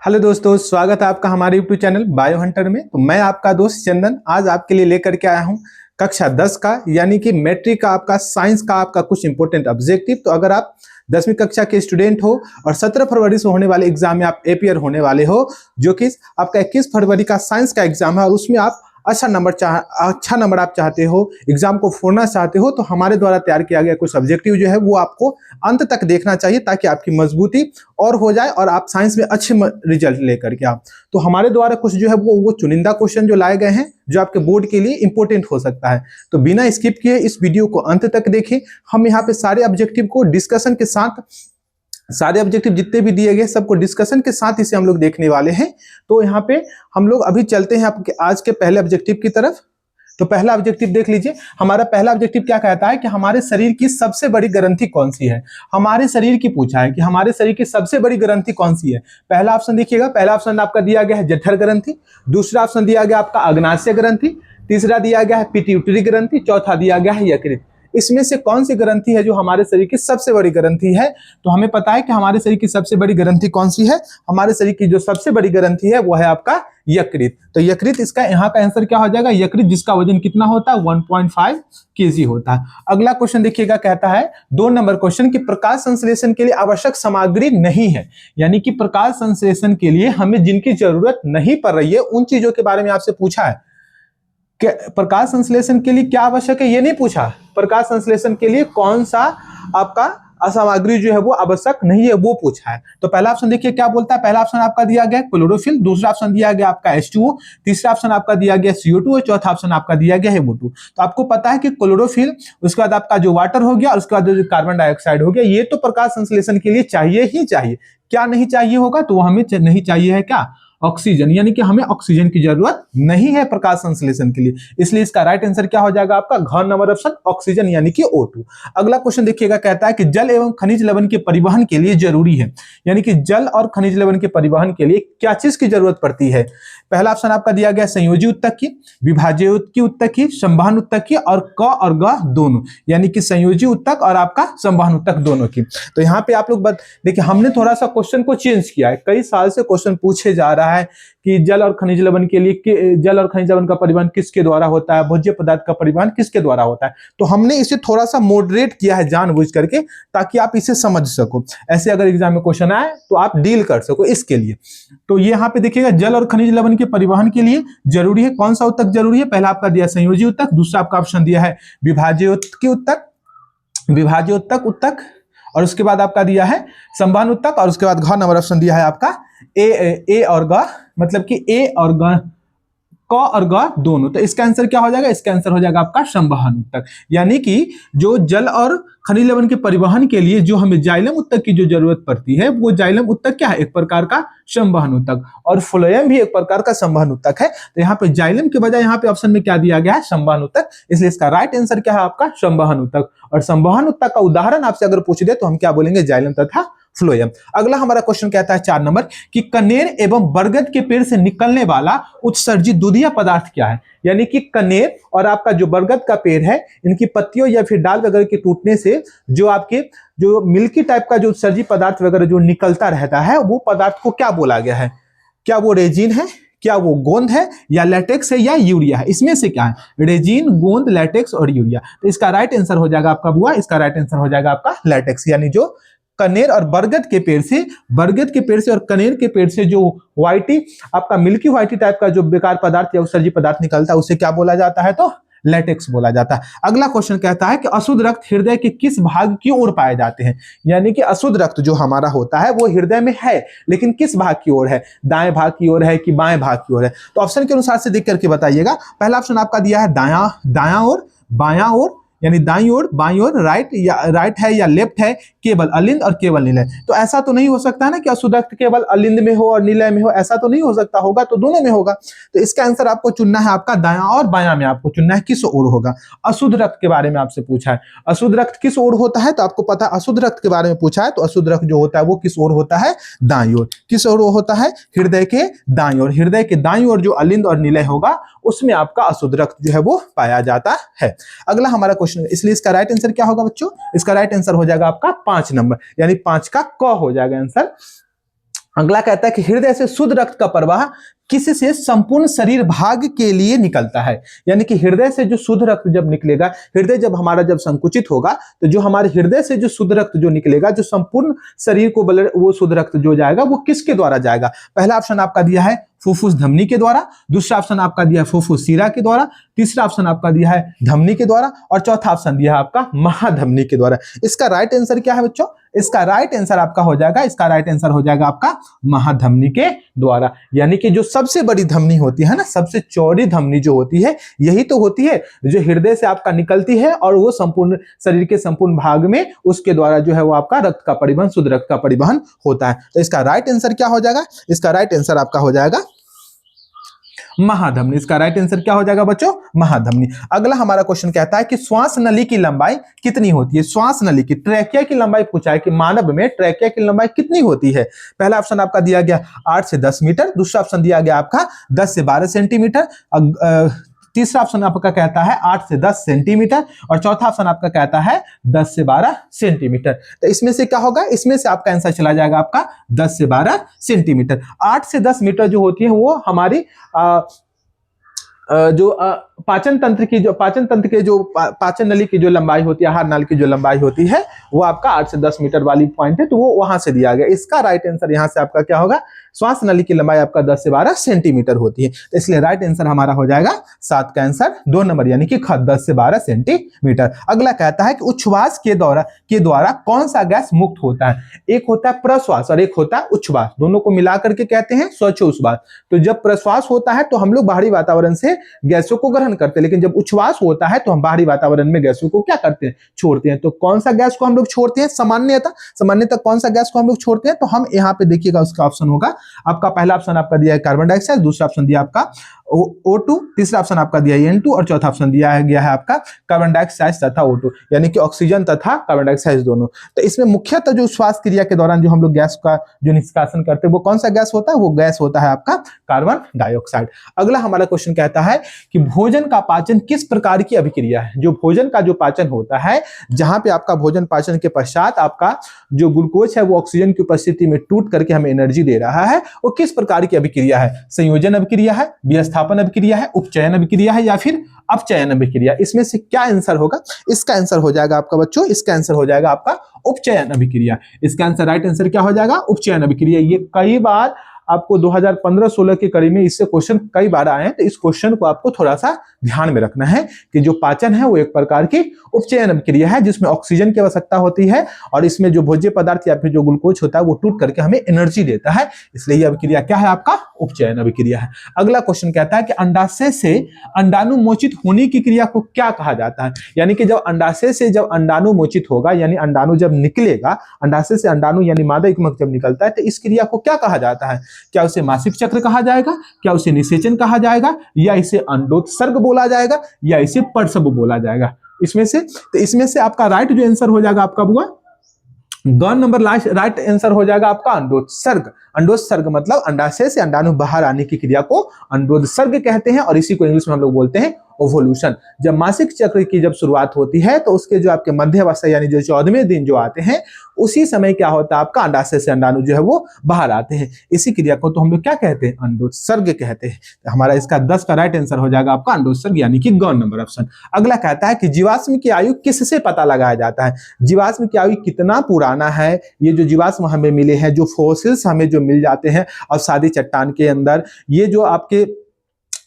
Hello दोस्तों, स्वागत है आपका हमारे यूट्यूब चैनल बायो हंटर में। तो मैं आपका दोस्त चंदन आज आपके लिए लेकर के आया हूं कक्षा 10 का यानी कि मैट्रिक का आपका साइंस का आपका कुछ इंपॉर्टेंट ऑब्जेक्टिव। तो अगर आप 10वीं कक्षा के स्टूडेंट हो और 17 फरवरी से होने वाले एग्जाम में आप अपियर होने वाले हो, जो कि आपका 21 फरवरी का साइंस का एग्जाम है और उसमें आप अच्छा नंबर आप चाहते हो, एग्जाम को फोड़ना चाहते हो, तो हमारे द्वारा तैयार किया गया कुछ ऑब्जेक्टिव जो है वो आपको अंत तक देखना चाहिए ताकि आपकी मजबूती और हो जाए और आप साइंस में अच्छे रिजल्ट लेकर के आओ। तो हमारे द्वारा कुछ जो है वो चुनिंदा क्वेश्चन जो लाए गए हैं जो आपके बोर्ड के लिए इंपॉर्टेंट हो सकता है। तो बिना स्किप किए इस वीडियो को अंत तक देखें। हम यहाँ पे सारे ऑब्जेक्टिव को डिस्कशन के साथ, सारे ऑब्जेक्टिव जितने भी दिए गए सबको डिस्कशन के साथ इसे हम लोग देखने वाले हैं। तो यहाँ पे हम लोग अभी चलते हैं आपके आज के पहले ऑब्जेक्टिव की तरफ। तो पहला ऑब्जेक्टिव देख लीजिए। हमारा पहला ऑब्जेक्टिव क्या कहता है कि हमारे शरीर की सबसे बड़ी ग्रंथि कौन सी है। हमारे शरीर की पूछा है कि हमारे शरीर की सबसे बड़ी ग्रंथि कौन सी है। पहला ऑप्शन देखिएगा, पहला ऑप्शन आपका दिया गया है जठर ग्रंथि, दूसरा ऑप्शन दिया गया आपका अग्नाशय ग्रंथि, तीसरा दिया गया है पिट्यूटरी ग्रंथि, चौथा दिया गया है यकृत। इसमें से कौन सी ग्रंथि है जो हमारे शरीर की सबसे बड़ी ग्रंथि है। तो हमें पता है कि हमारे शरीर की सबसे बड़ी ग्रंथि कौन सी है। हमारे शरीर की जो सबसे बड़ी ग्रंथि है वो है आपका यकृत। तो यकृत, इसका यहाँ का आंसर क्या हो जाएगा, यकृत, जिसका वजन कितना होता है 1.5 kg होता है। अगला क्वेश्चन देखिएगा, कहता है 2 नंबर क्वेश्चन कि प्रकाश संश्लेषण के लिए आवश्यक सामग्री नहीं है, यानी कि प्रकाश संश्लेषण के लिए हमें जिनकी जरूरत नहीं पड़ रही है उन चीजों के बारे में आपसे पूछा है। प्रकाश संश्लेषण के लिए क्या आवश्यक है ये नहीं पूछा, प्रकाश संश्लेषण के लिए कौन सा आपका सामग्री जो है वो आवश्यक नहीं है वो पूछा है। तो पहला ऑप्शन देखिए क्या बोलता है। पहला ऑप्शन आपका दिया गया क्लोरोफिल, दूसरा ऑप्शन दिया गया आपका H2O, तीसरा ऑप्शन आपका दिया गया CO2 और चौथा ऑप्शन आपका दिया गया है O2। तो आपको पता है कि क्लोरोफिल, उसके बाद आपका जो वाटर हो गया, उसके बाद जो कार्बन डाइऑक्साइड हो गया, ये तो प्रकाश संश्लेषण के लिए चाहिए ही चाहिए। क्या नहीं चाहिए होगा, तो हमें नहीं चाहिए है क्या, ऑक्सीजन, यानी कि हमें ऑक्सीजन की जरूरत नहीं है प्रकाश संश्लेषण के लिए। इसलिए इसका राइट आंसर क्या हो जाएगा आपका घ नंबर ऑप्शन ऑक्सीजन यानी कि O2। अगला क्वेश्चन देखिएगा, कहता है कि जल एवं खनिज लवण के परिवहन के लिए जरूरी है, यानी कि जल और खनिज लवण के परिवहन के लिए क्या चीज की जरूरत पड़ती है। पहला ऑप्शन आपका दिया गया संयोजी उत्तक की, विभाज्य उत्तक की, संवहन उत्तक की और क और ग दोनों, यानी कि संयोजी उत्तक और आपका संवहन उत्तक दोनों की। तो यहाँ पे आप लोग देखिए, हमने थोड़ा सा क्वेश्चन को चेंज किया है। कई साल से क्वेश्चन पूछे जा रहा है कि जल और खनिज लवण के लिए, जल और खनिज लवण का परिवहन किसके द्वारा होता है, भोज्य पदार्थ का परिवहन किसके द्वारा होता है। तो हमने इसे थोड़ा सा मॉडरेट किया है जानबूझ करके, ताकि आप इसे समझ सको। ऐसे अगर एग्जाम में क्वेश्चन आए तो आप डील कर सको इसके लिए। तो ये यहाँ पे देखिएगा, जल और खनिज लवण के परिवहन के लिए जरूरी है कौन सा उत्तक जरूरी है। पहला आपका दिया संयोजी उत्तक, दूसरा आपका ऑप्शन दिया है विभाज्य उत्तक, और उसके बाद आपका दिया है संवहन उत्तक, और उसके बाद घ नंबर ऑप्शन दिया है आपका ए और ग, मतलब कि ए और ग, क और ग दोनों। तो इसका आंसर क्या हो जाएगा, इसका आंसर हो जाएगा आपका संवहन उत्तक। यानी कि जो जल और खनिज लवण के परिवहन के लिए जो हमें जाइलम उत्तक की जो जरूरत पड़ती है, वो जाइलम उत्तक क्या है, एक प्रकार का संवहन उत्तक, और फ्लोएम भी एक प्रकार का संवहन उत्तक है। तो यहाँ पे जाइलम के बजाय यहाँ पे ऑप्शन में क्या दिया गया है, संवहन उत्तक, इसलिए इसका राइट आंसर क्या है आपका संवहन उत्तक। और संवहन उत्तक का उदाहरण आपसे अगर पूछ दे तो हम क्या बोलेंगे, जाइलम तथा फ्लोएम। अगला हमारा क्वेश्चन कहता है 4 नंबर कि कनेर एवं बरगद के पेड़ से निकलने वाला उत्सर्जित दूधिया पदार्थ क्या है। यानी कि कनेर और आपका जो बरगद का पेड़ है, इनकी पत्तियों या फिर डाल वगैरह के टूटने से जो आपके जो मिल्की टाइप का जो उत्सर्जित पदार्थ वगैरह जो निकलता रहता है, वो पदार्थ को क्या बोला गया है। क्या वो रेजिन है, क्या वो गोंद है, या लैटेक्स है, या यूरिया है। इसमें से क्या है, रेजिन, गोंद, लैटेक्स और यूरिया। तो इसका राइट आंसर हो जाएगा आपका बुआ, इसका राइट आंसर हो जाएगा आपका लैटेक्स। यानी जो कनेर और बरगद के पेड़ से और कनेर के पेड़ से जो व्हाइटी आपका मिल्की व्हाइटी टाइप का जो बेकार पदार्थ या उत्सर्जित पदार्थ निकलता है, उसे क्या बोला जाता है, तो लैटेक्स बोला जाता है। अगला क्वेश्चन कहता है कि अशुद्ध रक्त हृदय के किस भाग की ओर पाए जाते हैं। यानी कि अशुद्ध रक्त जो हमारा होता है वो हृदय में है, लेकिन किस भाग की ओर है, दाएं भाग की ओर है कि बाएं भाग की ओर है। तो ऑप्शन के अनुसार से देख करके बताइएगा। पहला ऑप्शन आपका दिया है दायां ओर, बायां ओर, यानी दाईं ओर, बाईं ओर, राइट है या लेफ्ट है, केवल अलिंद और केवल निलय। तो ऐसा तो नहीं हो सकता है ना कि अशुद्ध रक्त केवल अलिंद में हो और निलय में हो, ऐसा तो नहीं हो सकता, होगा तो दोनों में होगा। तो इसका आंसर आपको चुनना है आपका दायां और बायां में आपको चुनना है किस ओर होगा। अशुद्ध रक्त के बारे में आपसे पूछा है, अशुद्ध रक्त किस ओर होता है, तो आपको पता है अशुद्ध रक्त के बारे में पूछा है, तो अशुद्ध रक्त जो होता है वो किस ओर होता है, दाईं ओर। किस ओर होता है, हृदय के दाईं ओर। हृदय के दाईं ओर जो अलिंद और निलय होगा उसमें आपका अशुद्ध रक्त जो है वो पाया जाता है। अगला हमारा क्वेश्चन, इसलिए इसका राइट आंसर क्या होगा बच्चों, इसका राइट आंसर हो जाएगा आपका 5 नंबर, यानी 5 का क हो जाएगा आंसर। अगला कहता है कि हृदय से शुद्ध रक्त का प्रवाह किससे संपूर्ण शरीर भाग के लिए निकलता है। यानी कि हृदय से जो शुद्ध रक्त जब निकलेगा, हृदय जब हमारा जब संकुचित होगा तो जो हमारे हृदय से जो शुद्ध रक्त जो निकलेगा, जो संपूर्ण शरीर को वो शुद्ध रक्त जो जाएगा वो किसके द्वारा जाएगा। पहला ऑप्शन आपका दिया है फुफ्फुस धमनी के द्वारा, दूसरा ऑप्शन आपका दिया है फुफ्फुस शिरा के द्वारा, तीसरा ऑप्शन आपका दिया है धमनी के द्वारा और चौथा ऑप्शन दिया है आपका महाधमनी के द्वारा। इसका राइट आंसर क्या है बच्चों? इसका राइट आंसर आपका हो जाएगा, इसका राइट आंसर हो जाएगा आपका महाधमनी के द्वारा। यानी कि जो सबसे बड़ी धमनी होती है ना, सबसे चौड़ी धमनी जो होती है, यही तो होती है जो हृदय से आपका निकलती है और वो संपूर्ण शरीर के संपूर्ण भाग में उसके द्वारा जो है वो आपका रक्त का परिवहन, शुद्ध रक्त का परिवहन होता है। तो इसका राइट आंसर क्या हो जाएगा? इसका राइट आंसर आपका हो जाएगा महाधमनी। इसका राइट आंसर क्या हो जाएगा बच्चों? महाधमनी। अगला हमारा क्वेश्चन कहता है कि श्वास नली की लंबाई कितनी होती है। श्वास नली की, ट्रैकिया की लंबाई पूछा है कि मानव में ट्रैकिया की लंबाई कितनी होती है। पहला ऑप्शन आपका दिया गया 8 से 10 मीटर, दूसरा ऑप्शन दिया गया आपका 10 से 12 सेंटीमीटर, तीसरा ऑप्शन आपका कहता है 8 से 10 सेंटीमीटर और चौथा ऑप्शन आपका कहता है 10 से 12 सेंटीमीटर। तो इसमें से क्या होगा? इसमें से आपका आंसर चला जाएगा आपका 10 से 12 सेंटीमीटर। 8 से 10 मीटर जो होती है वो हमारी पाचन तंत्र के जो पाचन नली की जो लंबाई होती है, आहार नाल की जो लंबाई होती है वो आपका 8 से 10 मीटर वाली पॉइंट है, तो वो वहां से दिया गया। इसका राइट आंसर यहां से आपका क्या होगा? श्वास नली की लंबाई आपका 10 से 12 सेंटीमीटर होती है, तो इसलिए राइट आंसर हमारा हो जाएगा 7 का आंसर 2 नंबर, यानी कि 10 से 12 सेंटीमीटर। अगला कहता है कि उच्छ्वास के द्वारा कौन सा गैस मुक्त होता है। एक होता है प्रश्वास और एक होता है उच्छ्वास, दोनों को मिला करके कहते हैं श्वासोच्छ्वास। तो जब प्रश्वास होता है तो हम लोग बाहरी वातावरण से गैसों को ग्रहण करते हैं, लेकिन जब उच्छ्वास होता है तो हम बाहरी वातावरण में गैसों को क्या करते हैं? छोड़ते हैं। तो कौन सा गैस को हम लोग छोड़ते हैं? सामान्यतः कौन सा गैस को हम लोग छोड़ते हैं? तो हम यहाँ पे देखिएगा, उसका ऑप्शन होगा आपका, पहला ऑप्शन आपका दिया है कार्बन डाइऑक्साइड, दूसरा ऑप्शन दिया आपका O2, तीसरा ऑप्शन आपका दिया है N2 और चौथा ऑप्शन दिया गया है आपका कार्बन डाइऑक्साइड तथा O2, यानी कि ऑक्सीजन तथा कार्बन डाइऑक्साइड दोनों। तो इसमें मुख्यतः जो श्वास क्रिया के दौरान जो हम लोग गैस का जो निष्कासन करते हैं वो कौन सा गैस होता है? वो गैस होता है आपका कार्बन डाइऑक्साइड। अगला हमारा क्वेश्चन कहता है कि भोजन का पाचन किस प्रकार की अभिक्रिया है। जो भोजन का जो पाचन होता है, जहां पे आपका भोजन पाचन के पश्चात आपका जो ग्लूकोज है वो ऑक्सीजन की उपस्थिति में टूट करके हमें एनर्जी दे रहा है, वो किस प्रकार की अभिक्रिया है? संयोजन अभिक्रिया है, विस्थापन अभिक्रिया है, उपचयन अभिक्रिया है या फिर अपचयन अभिक्रिया? इसमें से क्या आंसर होगा? इसका आंसर हो जाएगा आपका बच्चों, इसका आंसर हो जाएगा आपका उपचयन अभिक्रिया। इसका आंसर राइट आंसर क्या हो जाएगा? उपचयन अभिक्रिया। ये कई बार आपको 2015-16 की कड़ी में इससे क्वेश्चन कई बार आए हैं, तो इस क्वेश्चन को आपको थोड़ा सा ध्यान में रखना है कि जो पाचन है वो एक प्रकार की उपचयन अभिक्रिया है जिसमें ऑक्सीजन की आवश्यकता होती है और इसमें जो भोज्य पदार्थ या फिर जो ग्लूकोज होता है वो टूट करके हमें एनर्जी देता है, इसलिए यह अभिक्रिया क्या है? आपका उपचयन अभिक्रिया है। अगला क्वेश्चन कहता है कि अंडाशय से अंडाणु मोचित होने की क्रिया को क्या कहा जाता है। यानी कि जब अंडाशय से जब अंडाणु मोचित होगा, यानी अंडाणु जब निकलेगा, अंडाशय से अंडाणु यानी मादा युग्मक जब निकलता है, तो इस क्रिया को क्या कहा जाता है? क्या उसे मासिक चक्र कहा जाएगा, क्या उसे निषेचन कहा जाएगा, या इसे अंडोत्सर्ग बोला जाएगा, या इसे प्रसव बोला जाएगा? इसमें से आपका राइट जो आंसर हो जाएगा आपका बुआ ग नंबर लास्ट राइट आंसर हो जाएगा आपका अंडोत्सर्ग। अंडोत्सर्ग मतलब अंडाशय से अंडाणु बाहर आने की क्रिया को अंडोत्सर्ग कहते हैं और इसी को इंग्लिश में हम लोग बोलते हैं ओवोल्यूशन। जब मासिक चक्र की जब शुरुआत होती है तो उसके जो आपके मध्य अवस्था यानी जो 14वें दिन जो आते हैं, उसी समय क्या होता है? आपका अंडाशय से अंडाणु जो है वो बाहर आते हैं। इसी क्रिया को तो हम लोग क्या कहते हैं? अंडोत्सर्ग कहते हैं। तो हमारा इसका 10 का राइट आंसर हो जाएगा आपका अंडोत्सर्ग, यानी कि ग नंबर ऑप्शन। अगला कहता है कि जीवाश्म की आयु किससे पता लगाया जाता है। जीवाश्म की आयु कितना पुराना है, ये जो जीवाश्म हमें मिले हैं, जो फोसिल्स हमें जो मिल जाते हैं अवसादी चट्टान के अंदर, ये जो आपके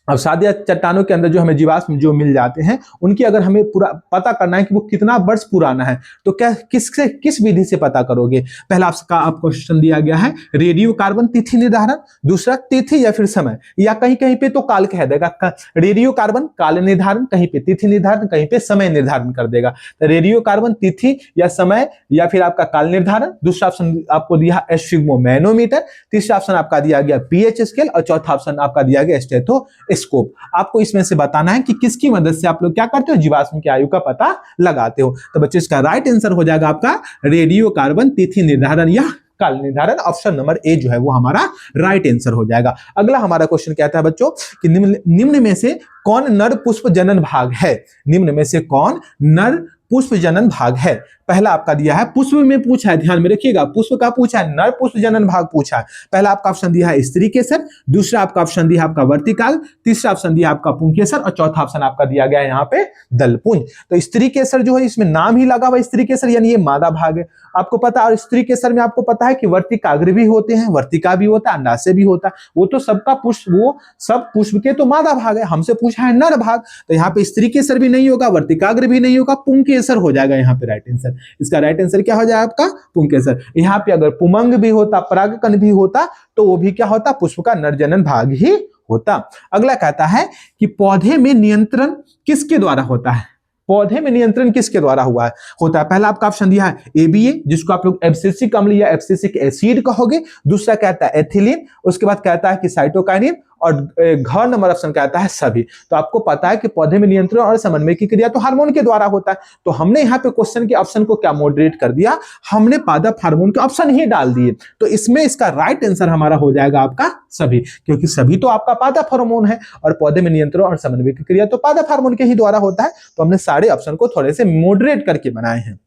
अवसादी चट्टानों के अंदर जो हमें जीवाश्म जो मिल जाते हैं, उनकी अगर हमें पूरा पता करना है कि वो कितना वर्ष पुराना है, तो क्या किस विधि से पता करोगे? पहला आपका क्वेश्चन दिया गया है रेडियो कार्बन तिथि निर्धारण, दूसरा तिथि या फिर समय, या कहीं कहीं पे तो काल कह देगा। रेडियो कार्बन काल निर्धारण, कहीं पे तिथि निर्धारण, कहीं पे समय निर्धारण कर देगा। तो रेडियो कार्बन तिथि या समय या फिर आपका काल निर्धारण। दूसरा ऑप्शन आपको दिया एस्फिग्मोमैनोमीटर, तीसरा ऑप्शन आपका दिया गया पीएच स्केल और चौथा ऑप्शन आपका दिया गया स्टेथोस्कोप। आपको इसमें से बताना है कि किसकी मदद से आप लोग क्या करते हो? जीवाश्म की आयु का पता लगाते हो। तो बच्चों इसका राइट आंसर हो जाएगा आपका रेडियो कार्बन तिथि निर्धारण या काल निर्धारण। ऑप्शन नंबर ए जो है वो हमारा राइट आंसर हो जाएगा। अगला हमारा क्वेश्चन कहता है बच्चों कि निम्न में से कौन नर पुष्प जनन भाग है। निम्न में से कौन नर पुष्प जनन भाग है। पहला आपका दिया है पुष्प में पूछा है, ध्यान में रखिएगा, पुष्प का पूछा है, नर पुष्प जनन भाग पूछा है। पहला आपका ऑप्शन दिया है स्त्री केसर, दूसरा आपका ऑप्शन दिया है आपका वर्तिकाल, तीसरा ऑप्शन दिया आपका पुंकेसर और चौथा ऑप्शन आपका दिया गया है यहाँ पे दलपुंज। तो स्त्री केसर जो है इसमें नाम ही लगा हुआ स्त्री केसर, यानी ये मादा भाग है आपको पता है। और स्त्री केसर में आपको पता है कि वर्तिकाग्र भी होते हैं, वर्तिका भी होता है, अंडाशय भी होता है, वो तो सबका पुष्प, वो सब पुष्प के तो मादा भाग है, हमसे पूछा है नर भाग, तो यहाँ पे स्त्री केसर भी नहीं होगा, वर्तिकाग्र भी नहीं होगा, पुंकेसर हो जाएगा यहाँ पे राइट आंसर। इसका राइट आंसर क्या हो जाएगा आपका पुंकेसर। यहाँ पे अगर पुमंग भी होता, परागकण भी होता तो वो भी क्या होता, पुष्प का नरजनन भाग ही होता। अगला कहता है कि पौधे में नियंत्रण किसके द्वारा होता है, पौधे में नियंत्रण किसके द्वारा होता है। पहला आपका ऑप्शन दिया है एबीए, जिसको आप लोग एब्सिसिक अम्ल या एब्सिसिक एसिड कहोगे, दूसरा कहता है एथिलीन, उसके बाद कहता है कि साइटोकाइनिन, और घ नंबर ऑप्शन कहता है सभी। तो आपको पता है कि पौधे में नियंत्रण और समन्वय की क्रिया तो हार्मोन के द्वारा होता है, तो हमने यहाँ पे क्वेश्चन के ऑप्शन को क्या मॉडरेट कर दिया, हमने पादप हार्मोन के ऑप्शन ही डाल दिए। तो इसमें इसका राइट आंसर हमारा हो जाएगा आपका सभी, क्योंकि सभी तो आपका पादप हार्मोन है और पौधे में नियंत्रण और समन्वय की क्रिया तो पादप हार्मोन के ही द्वारा होता है। तो हमने सारे ऑप्शन को थोड़े से मॉडरेट करके बनाए हैं।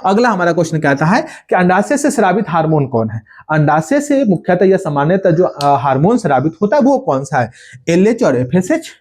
अगला हमारा क्वेश्चन कहता है कि अंडाशय से स्रावित हार्मोन कौन है। अंडाशय से मुख्यतः या सामान्यतः जो हार्मोन स्रावित होता है वो कौन सा है, एलएच और एफएसएच।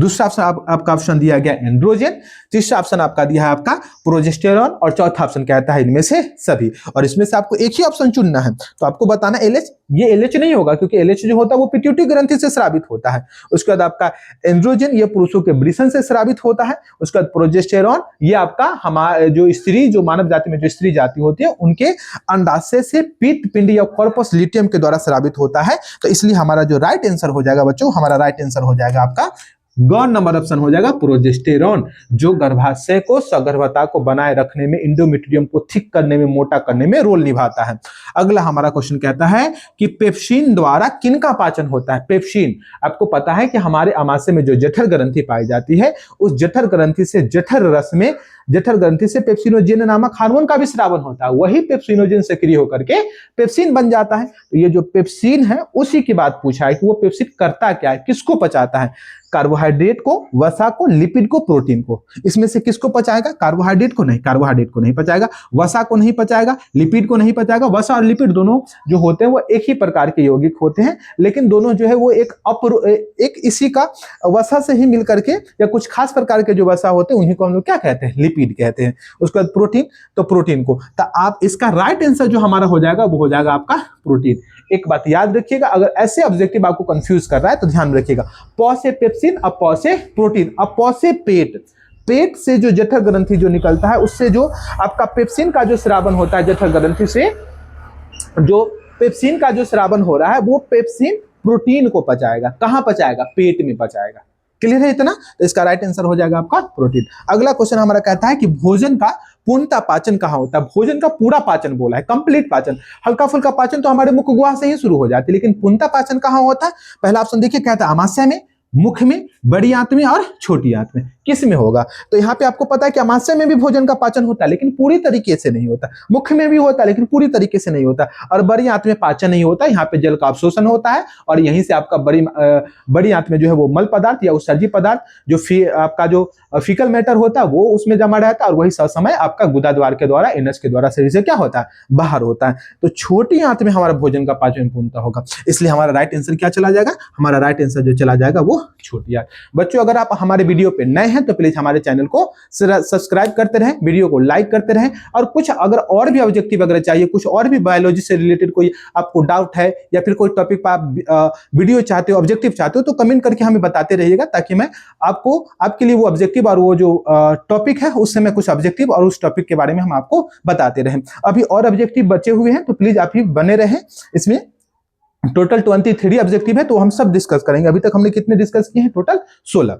दूसरा ऑप्शन आपका ऑप्शन दिया गया एंड्रोजन, तीसरा ऑप्शन आपका दिया है आपका प्रोजेस्टेरॉन और चौथा ऑप्शन कहता है इनमें से सभी। और इसमें से आपको एक ही ऑप्शन चुनना है, तो आपको बताना एलएच, ये एलएच नहीं होगा क्योंकि एलएच जो होता है वो पिट्यूटरी ग्रंथि से स्रावित होता है। उसके बाद आपका एंड्रोजन, ये पुरुषों के वृषण से स्रावित होता है। उसके बाद प्रोजेस्टेरॉन, ये आपका हमारे जो स्त्री, जो मानव जाति में जो स्त्री जाति होती है उनके अंडाशय से पित्त पिंड या कॉर्पस ल्यूटियम के द्वारा स्रावित होता है। तो इसलिए हमारा जो राइट आंसर हो जाएगा बच्चों, हमारा राइट आंसर हो जाएगा आपका ग नंबर ऑप्शन हो जाएगा प्रोजेस्टेरॉन, जो गर्भाशय को सगर्भता को बनाए रखने में, इंडोमेट्रियम को थिक करने में, मोटा करने में रोल निभाता है। अगला हमारा क्वेश्चन कहता है कि पेप्सिन द्वारा किनका पाचन होता है। पेप्सिन, आपको पता है कि हमारे आमाशय में जो जठर ग्रंथि पाई जाती है, उस जठर ग्रंथि से जठर रस में, जठर ग्रंथि से पेप्सिनोजेन नामक हार्मोन का भी स्रावन होता है, वही पेप्सिनोजेन सक्रिय होकर के पेप्सिन बन जाता है। तो ये जो पेप्सिन है उसी की बात पूछा है कि वो पेप्सिन करता क्या है, किसको पचाता है, कार्बोहाइड्रेट को, वसा को, लिपिड को, प्रोटीन को। इसमें से किसको पचाएगा, कार्बोहाइड्रेट को नहीं, कार्बोहाइड्रेट को नहीं पचाएगा, वसा को नहीं पचाएगा, लिपिड को नहीं पचाएगा। वसा और लिपिड दोनों जो होते हैं वो एक ही प्रकार के यौगिक होते हैं, लेकिन दोनों जो है वो एक इसी का वसा से ही मिल करके, या कुछ खास प्रकार के जो वसा होते हैं उन्हीं को हम लोग क्या कहते हैं, लिपिड कहते हैं। उसके बाद प्रोटीन, तो प्रोटीन को, तो आप इसका राइट आंसर जो हमारा हो जाएगा वो हो जाएगा आपका प्रोटीन। एक बात याद रखिएगा, अगर ऐसे ऑब्जेक्टिव आपको कंफ्यूज कर रहा है तो ध्यान में रखिएगा, प से पेप्सिन, अब प से प्रोटीन, अब प से पेट, पेट से जो जठर ग्रंथि जो निकलता है उससे जो आपका पेप्सिन का जो स्रावन होता है, जठर ग्रंथि से जो पेप्सिन का जो स्रावन हो रहा है वो पेप्सिन प्रोटीन को पचाएगा। कहां पचाएगा, पेट में पचाएगा। क्लियर है इतना, तो इसका राइट आंसर हो जाएगा आपका प्रोटीन। अगला क्वेश्चन हमारा कहता है कि भोजन का पूर्णतः पाचन कहां होता है। भोजन का पूरा पाचन बोला है, कंप्लीट पाचन, हल्का फुल्का पाचन तो हमारे मुख गुहा से ही शुरू हो जाती है, लेकिन पूर्णतः पाचन कहां होता है। पहला ऑप्शन देखिए, कहता है आमाशय में, मुख में, बड़ी आंत में और छोटी आंत में, किस में होगा। तो यहाँ पे आपको पता है कि आमाशय में भी भोजन का पाचन होता है लेकिन पूरी तरीके से नहीं होता, मुख में भी होता है लेकिन पूरी तरीके से नहीं होता, और बड़ी आंत में पाचन नहीं होता। यहाँ पे जल का अवशोषण होता है और यहीं से आपका बड़ी आंत में जो है वो मल पदार्थ या उत्सर्जी पदार्थ जो आपका जो फीकल मैटर होता है वो उसमें जमा रहता है, और वही समय आपका गुदा द्वार के द्वारा, एनस के द्वारा शरीर से क्या होता है, बाहर होता है। तो छोटी आंत में हमारा भोजन का पाचन पूर्णतः होगा, इसलिए हमारा राइट आंसर क्या चला जाएगा, हमारा राइट आंसर जो चला जाएगा वो छोटी आंत। बच्चों अगर आप हमारे वीडियो पे नए हैं तो प्लीज हमारे चैनल को सब्सक्राइब करते रहें, वीडियो को लाइक करते रहें, और कुछ अगर और भी ऑब्जेक्टिव अगर चाहिए, कुछ और भी बायोलॉजी से रिलेटेड कोई आपको डाउट है या फिर कोई टॉपिक पर आप वीडियो चाहते हो, ऑब्जेक्टिव चाहते हो, तो कमेंट करके हमें बताते रहिएगा, ताकि मैं आपको आपके लिए वो ऑब्जेक्टिव और वो जो टॉपिक है उससे मैं कुछ ऑब्जेक्टिव और उस टॉपिक के बारे में हम आपको बताते रहें। अभी और ऑब्जेक्टिव बचे हुए हैं तो प्लीज आप ही बने रहें। इसमें टोटल 23 ऑब्जेक्टिव है तो हम सब डिस्कस करेंगे। अभी तक हमने कितने डिस्कस किए हैं, टोटल 16।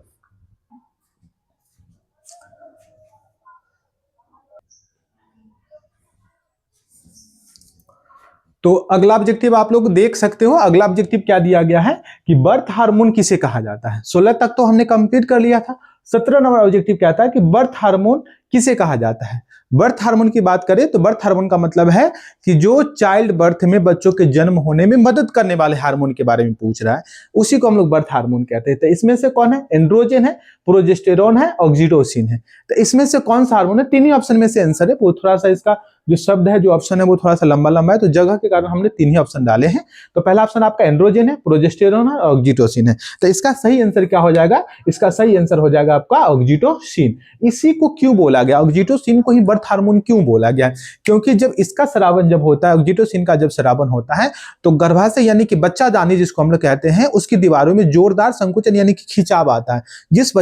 तो अगला ऑब्जेक्टिव आप लोग देख सकते हो। अगला ऑब्जेक्टिव क्या दिया गया है कि बर्थ हार्मोन किसे कहा जाता है। 16 तक तो हमने कंप्लीट कर लिया था। 17 नंबर ऑब्जेक्टिव कहता है कि बर्थ हार्मोन किसे कहा जाता है। बर्थ हार्मोन की बात करें तो बर्थ हार्मोन का मतलब है कि जो चाइल्ड बर्थ में बच्चों के जन्म होने में मदद करने वाले हार्मोन के बारे में पूछ रहा है, उसी को हम लोग बर्थ हार्मोन कहते हैं। तो इसमें से कौन है? एंड्रोजन है, प्रोजेस्टेरोन है, ऑक्सीटोसिन है। तो इसमें से कौन सा हार्मोन है? तीन ही ऑप्शन में से आंसर है। वो थोड़ा सा इसका जो शब्द है, जो ऑप्शन है, वो थोड़ा सा लंबा लंबा है, तो जगह के कारण हमने तीन ही ऑप्शन डाले हैं। तो पहला ऑप्शन आपका एंड्रोजन है, प्रोजेस्टेरोन है, ऑक्सीटोसिन है। तो इसका सही आंसर क्या हो जाएगा? इसका सही आंसर हो जाएगा आपका ऑक्सीटोसिन। इसी को क्यों बोला गया? ऑक्सीटोसिन को ही बर्थ हार्मोन क्यों बोला गया? क्योंकि जब इसका स्रावन जब होता है, ऑक्सीटोसिन का जब स्रावन होता है, तो गर्भाशय यानी कि बच्चादानी जिसको हम लोग कहते हैं, उसकी दीवारों में जोरदार संकुचन यानी कि खिंचाव आता है, जिस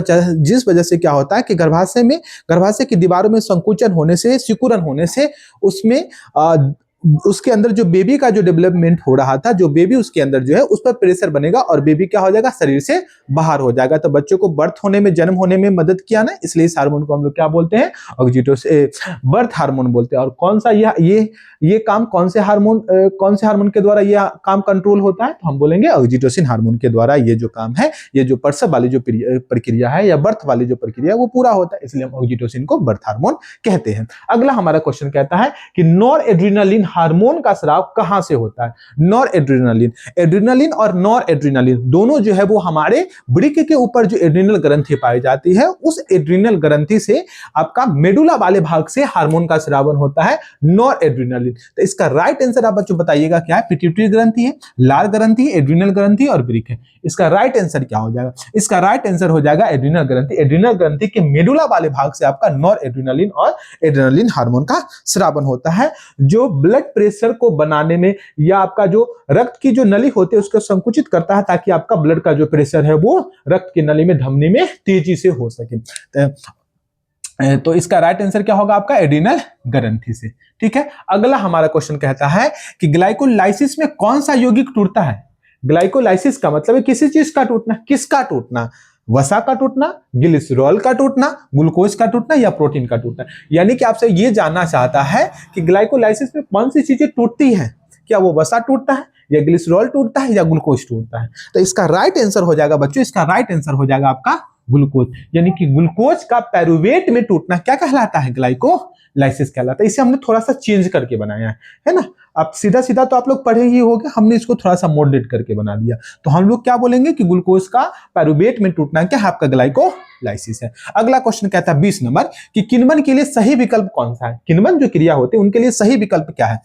वजह से क्या होता है कि गर्भाशय की दीवारों में संकुचन होने से, सिकुड़न होने से उसमें उसके अंदर जो बेबी का जो डेवलपमेंट हो रहा था, जो बेबी उसके अंदर जो है उस पर प्रेशर बनेगा और बेबी क्या हो जाएगा? शरीर से बाहर हो जाएगा। तो बच्चों को बर्थ होने में, जन्म होने में मदद किया ना, इसलिए इस हार्मोन को हम लोग क्या बोलते हैं? ऑक्सीटोसिन, बर्थ हार्मोन बोलते हैं। और कौन सा ये काम कौन से हार्मोन के द्वारा ये काम कंट्रोल होता है? तो हम बोलेंगे ऑक्सीटोसिन हार्मोन के द्वारा ये जो काम है, ये जो प्रसव वाली जो प्रक्रिया है या बर्थ वाली जो प्रक्रिया है, वो पूरा होता है, इसलिए हम ऑक्सीटोसिन को बर्थ हार्मोन कहते हैं। अगला हमारा क्वेश्चन कहता है कि नॉर एड्रिनालिन हार्मोन का स्राव कहां से होता है? नॉर एड्रिनालिन और नॉर एड्रिनालिन दोनों जो है वो हमारे वृक्क के ऊपर जो एड्रिनल ग्रंथि पाई जाती है, उस एड्रिनल ग्रंथि से आपका मेडुला वाले भाग से हार्मोन का स्रावन होता है, नॉर एड्रिनालिन। तो इसका राइट आंसर आप बच्चों बताइएगा क्या है? पिट्यूटरी ग्रंथि है, लाल ग्रंथि, एड्रिनल ग्रंथि और वृक्क है। इसका राइट आंसर क्या हो जाएगा? इसका राइट आंसर हो जाएगा एड्रिनल ग्रंथि। एड्रिनल ग्रंथि के मेडुला वाले भाग से आपका नॉर एड्रिनालिन और एड्रिनालिन हार्मोन का स्रावन होता है, जो ब्लड प्रेशर को बनाने में या आपका जो रक्त की जो नली होती है उसको संकुचित करता है, ताकि आपका ब्लड का जो प्रेशर है वो रक्त की नली में, धमनी में तेजी से हो सके। तो इसका राइट आंसर क्या होगा आपका? एड्रिनल ग्रंथि से। ठीक है। अगला हमारा क्वेश्चन कहता है कि ग्लाइकोलाइसिस में कौन सा यौगिक टूटता है? ग्लाइकोलाइसिस का मतलब है किसी चीज का टूटना। किसका टूटना? वसा का टूटना, ग्लिसरॉल का टूटना, ग्लूकोज का टूटना या प्रोटीन का टूटना। यानी कि आपसे ये जानना चाहता है कि ग्लाइकोलाइसिस में कौन सी चीजें टूटती हैं। क्या वो वसा टूटता है या ग्लिसरॉल टूटता है या ग्लूकोज टूटता है? तो इसका राइट आंसर हो जाएगा बच्चों, इसका राइट आंसर हो जाएगा आपका ग्लूकोज। यानी कि ग्लूकोज का पायरुवेट में टूटना क्या कहलाता है? ग्लाइकोलाइसिस कहलाता है। इसे हमने थोड़ा सा चेंज करके बनाया है ना। अब सीधा सीधा तो आप लोग पढ़े ही होंगे, हमने इसको थोड़ा सा मॉडरेट करके बना दिया। तो हम लोग क्या बोलेंगे कि ग्लूकोज का पायरुवेट में टूटना क्या है? आपका ग्लाइकोलाइसिस है। अगला क्वेश्चन कहता है 20 नंबर कि किण्वन के लिए सही विकल्प कौन सा है? किण्वन जो क्रिया होती है उनके लिए सही विकल्प क्या है?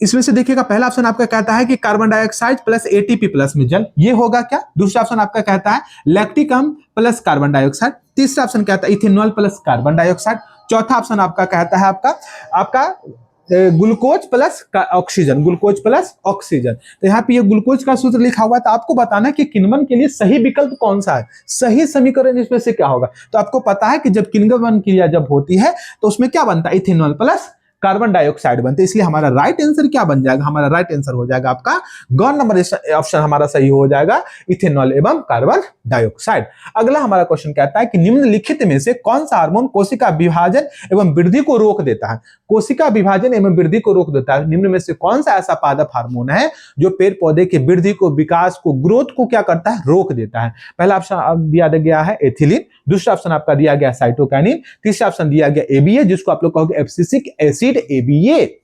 इसमें से देखिएगा, पहला ऑप्शन आपका कहता है कि carbon dioxide plus ATP plus में जल, ये होगा क्या? दूसरा ऑप्शन आपका कहता है लैक्टिक अम्ल प्लस कार्बन डाइऑक्साइड। तीसरा ऑप्शन कहता है इथेनॉल प्लस कार्बन डाइऑक्साइड। चौथा ऑप्शन आपका कहता है आपका glucose plus oxygen, glucose plus oxygen. तो यहाँ पे ये ग्लूकोज का सूत्र लिखा हुआ है, तो आपको बताना कि किण्वन के लिए सही विकल्प कौन सा है, सही समीकरण इसमें से क्या होगा। तो आपको पता है कि जब किण्वन क्रिया जब होती है तो उसमें क्या बनता है? इथेनॉल प्लस कार्बन डाइऑक्साइड बनते, इसलिए हमारा राइट आंसर क्या बन जाएगा? हमारा राइट आंसर हो जाएगा आपका ग नंबर ऑप्शन हमारा सही हो जाएगा, इथेनॉल एवं कार्बन डाइऑक्साइड। अगला हमारा क्वेश्चन कहता है कि निम्नलिखित में से कौन सा हार्मोन कोशिका विभाजन एवं वृद्धि को रोक देता है? कोशिका विभाजन एवं वृद्धि को रोक देता है। निम्न में से कौन सा ऐसा पादप हार्मोन है जो पेड़ पौधे की वृद्धि को, विकास को, ग्रोथ को क्या करता है? रोक देता है। पहला ऑप्शन दिया गया है एथिलीन, दूसरा ऑप्शन आपका दिया गया साइटोकाइनिन, तीसरा ऑप्शन दिया गया एबीए, जिसको आप लोग कहोगे एब्सिसिक एसिड एबीए।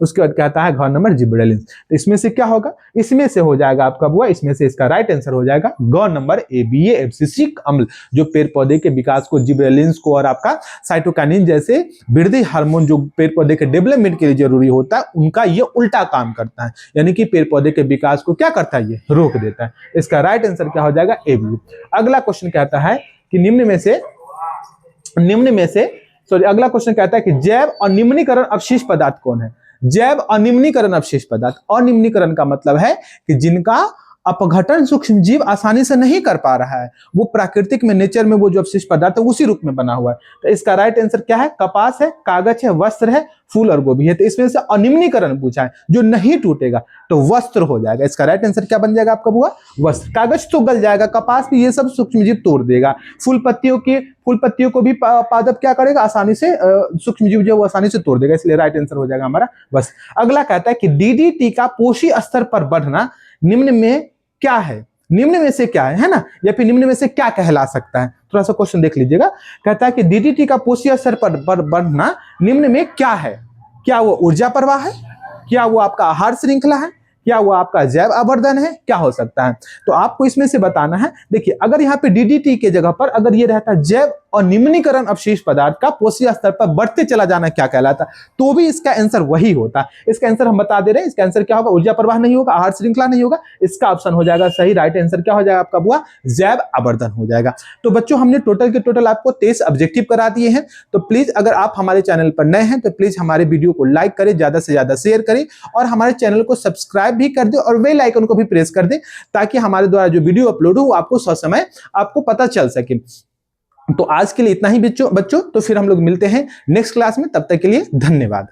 उसके बाद कहता है घ नंबर जिबरेलिन। तो इसमें से क्या होगा? इसमें से हो जाएगा आपका बुआ, इसमें से इसका राइट आंसर हो जाएगा ग नंबर एबीए, एब्सिसिक अम्ल, जो पेड़ पौधे के विकास को, जिबरेलिन्स को और आपका साइटोकाइनिन जैसे वृद्धि हार्मोन जो पेड़ पौधे के डेवलपमेंट के लिए जरूरी होता है, उनका ये उल्टा काम करता है। यानी कि पेड़ पौधे के विकास को क्या करता है? ये रोक देता है। इसका राइट आंसर क्या हो जाएगा? एबीए। अगला क्वेश्चन कहता है कि अगला क्वेश्चन कहता है कि जैव अनिम्नीकरण अवशिष्ट पदार्थ कौन है? जैव अनिम्नीकरण अवशिष्ट पदार्थ। अनिम्नीकरण का मतलब है कि जिनका अपघटन सूक्ष्म जीव आसानी से नहीं कर पा रहा है, वो प्राकृतिक में, नेचर में वो जो अवशिष्ट पदार्थ है उसी रूप में बना हुआ है। तो इसका राइट आंसर क्या है? कपास है, कागज है, वस्त्र है, फूल और गोभी है। तो इसमें से अनिम्नीकरण पूछा है, जो नहीं टूटेगा, तो वस्त्र हो जाएगा। इसका राइट आंसर क्या बन जाएगा आपका बुआ? वस्त्र। कागज तो गल जाएगा, कपास भी ये सब सूक्ष्म जीव तोड़ देगा। फूल पत्तियों को भी पादप क्या करेगा? आसानी से सूक्ष्म जीव जो आसानी से तोड़ देगा, इसलिए राइट आंसर हो जाएगा हमारा वस्त्र। अगला कहता है कि डीडीटी का पोषी स्तर पर बढ़ना निम्न में क्या है? निम्न में से क्या है ना, या फिर निम्न में से क्या कहला सकता है। थोड़ा सा क्वेश्चन देख लीजिएगा। कहता है कि डीडीटी का पोषी स्तर पर बढ़ना निम्न में क्या है। क्या वो ऊर्जा प्रवाह है, क्या वो आपका आहार श्रृंखला है, क्या वो आपका जैव आवर्धन है, क्या हो सकता है। तो आपको इसमें से बताना है। देखिए अगर यहाँ पे डीडीटी के जगह पर अगर ये रहता जैव और निम्नीकरण अवशेष पदार्थ का पोषी स्तर पर बढ़ते चला जाना क्या कहलाता, तो भी इसका आंसर वही होता। इसका आंसर हम बता दे रहे हैं। इसका आंसर क्या होगा, ऊर्जा प्रवाह नहीं होगा, आहार श्रृंखला नहीं होगा। इसका ऑप्शन हो जाएगा सही, राइट आंसर क्या हो जाएगा आपका बुआ, जैव आवर्धन हो जाएगा। तो बच्चों हमने टोटल के टोटल आपको 23 ऑब्जेक्टिव करा दिए हैं। तो प्लीज अगर आप हमारे चैनल पर नए हैं तो प्लीज हमारे वीडियो को लाइक करें, ज्यादा से ज्यादा शेयर करें और हमारे चैनल को सब्सक्राइब भी कर दे और बेल आइकन को भी प्रेस कर दे, ताकि हमारे द्वारा जो वीडियो अपलोड हो वो आपको ससमय आपको पता चल सके। तो आज के लिए इतना ही बच्चों। तो फिर हम लोग मिलते हैं नेक्स्ट क्लास में, तब तक के लिए धन्यवाद।